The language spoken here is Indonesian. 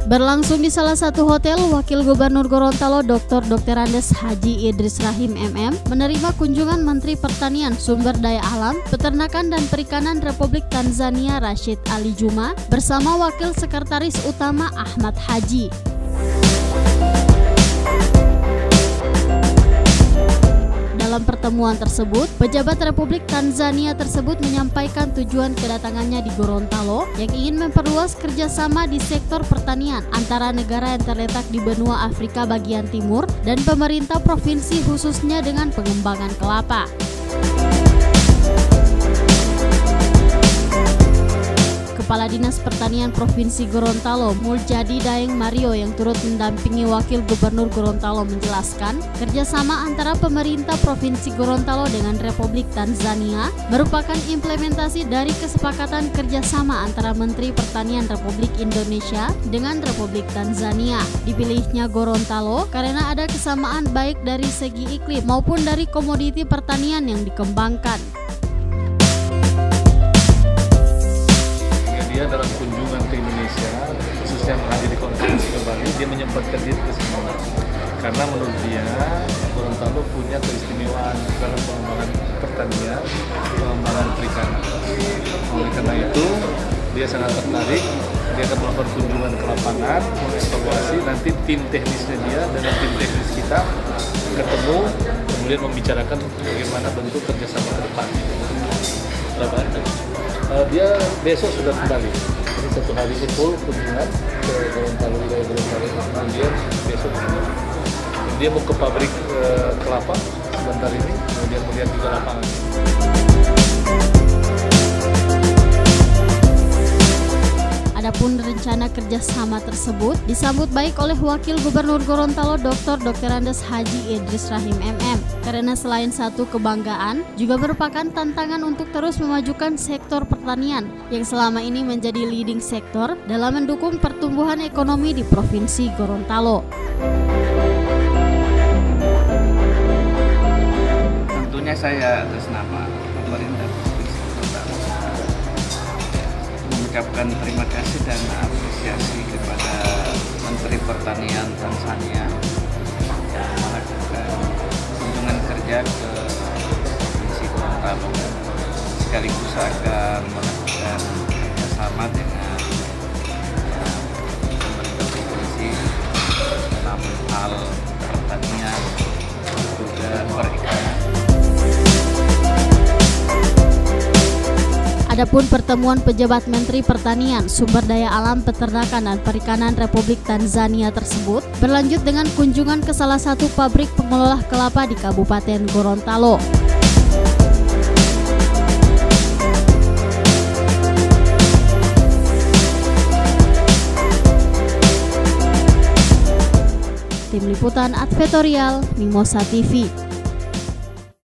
Berlangsung di salah satu hotel, Wakil Gubernur Gorontalo Dr. Andes Haji Idris Rahim MM menerima kunjungan Menteri Pertanian, Sumber Daya Alam, Peternakan dan Perikanan Republik Tanzania Rashid Ali Juma bersama Wakil Sekretaris Utama Ahmad Haji. Dalam pertemuan tersebut, pejabat Republik Tanzania tersebut menyampaikan tujuan kedatangannya di Gorontalo yang ingin memperluas kerjasama di sektor pertanian antara negara yang terletak di benua Afrika bagian timur dan pemerintah provinsi khususnya dengan pengembangan kelapa. Kepala Dinas Pertanian Provinsi Gorontalo, Muljadi Daeng Mario yang turut mendampingi Wakil Gubernur Gorontalo menjelaskan, kerjasama antara pemerintah Provinsi Gorontalo dengan Republik Tanzania merupakan implementasi dari kesepakatan kerjasama antara Menteri Pertanian Republik Indonesia dengan Republik Tanzania. Dipilihnya Gorontalo karena ada kesamaan baik dari segi iklim maupun dari komoditi pertanian yang dikembangkan. Dia dalam kunjungan ke Indonesia, khususnya menghadiri konferensi ke Bali, dia menyempatkan diri ke sini karena menurut dia Gorontalo punya keistimewaan dalam pengembangan pertanian, pengembangan perikanan. Oleh karena itu, dia sangat tertarik. Dia akan melakukan kunjungan ke lapangan, mengevaluasi, nanti tim teknisnya dia dengan tim teknis kita ketemu, kemudian membicarakan bagaimana bentuk kerjasama ke depan. Dia besok sudah kembali, jadi 1 hari ini full kunjungan ke Gorontalo, wilayah Gorontalo. Kemudian besok dia mau ke pabrik kelapa sebentar ini, kemudian melihat juga lapangan. Adapun rencana kerjasama tersebut disambut baik oleh Wakil Gubernur Gorontalo Dr. Andes Haji Idris Rahim MM karena selain satu kebanggaan juga merupakan tantangan untuk terus memajukan sektor pertanian yang selama ini menjadi leading sektor dalam mendukung pertumbuhan ekonomi di Provinsi Gorontalo. Tentunya saya atas nama pemerintah Provinsi Gorontalo mengucapkan terima kasih dan apresiasi kepada Menteri Pertanian Tanzania yang melakukan kunjungan kerja ke Provinsi Gorontalo sekaligus akan melakukan kerjasama dengan pemerintah provinsi dalam hal pertanian dan perikanan. Adapun pertemuan pejabat Menteri Pertanian, Sumber Daya Alam, Peternakan dan Perikanan Republik Tanzania tersebut berlanjut dengan kunjungan ke salah satu pabrik pengolah kelapa di Kabupaten Gorontalo. Tim Liputan Advertorial Mimosa TV.